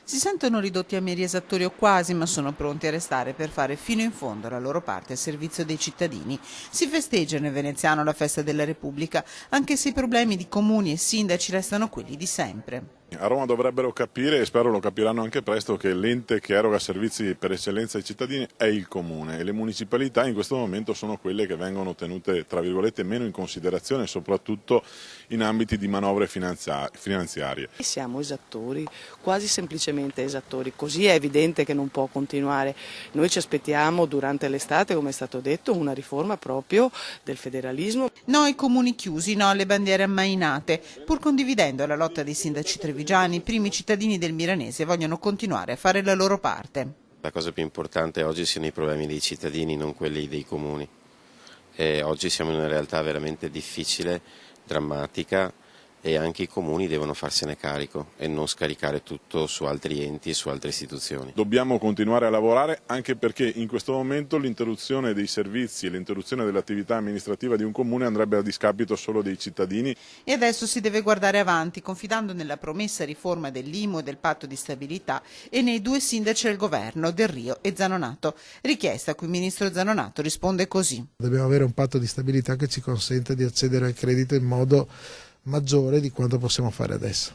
Si sentono ridotti a meri esattori o quasi, ma sono pronti a restare per fare fino in fondo la loro parte a servizio dei cittadini. Si festeggia nel veneziano la festa della Repubblica, anche se i problemi di comuni e sindaci restano quelli di sempre. A Roma dovrebbero capire, e spero lo capiranno anche presto, che l'ente che eroga servizi per eccellenza ai cittadini è il comune e le municipalità in questo momento sono quelle che vengono tenute, tra virgolette, meno in considerazione, soprattutto in ambiti di manovre finanziarie. Siamo esattori, quasi semplicemente esattori, così è evidente che non può continuare. Noi ci aspettiamo durante l'estate, come è stato detto, una riforma proprio del federalismo. No ai comuni chiusi, no alle bandiere ammainate. Pur condividendo la lotta dei sindaci trevigiani, i primi cittadini del Milanese vogliono continuare a fare la loro parte. La cosa più importante oggi sono i problemi dei cittadini, non quelli dei comuni. Oggi siamo in una realtà veramente difficile, drammatica, e anche i comuni devono farsene carico e non scaricare tutto su altri enti e su altre istituzioni. Dobbiamo continuare a lavorare anche perché in questo momento l'interruzione dei servizi e l'interruzione dell'attività amministrativa di un comune andrebbe a discapito solo dei cittadini. E adesso si deve guardare avanti, confidando nella promessa riforma dell'IMU e del patto di stabilità e nei due sindaci del governo, Del Rio e Zanonato. Richiesta a cui il ministro Zanonato risponde così. Dobbiamo avere un patto di stabilità che ci consenta di accedere al credito in modo maggiore di quanto possiamo fare adesso.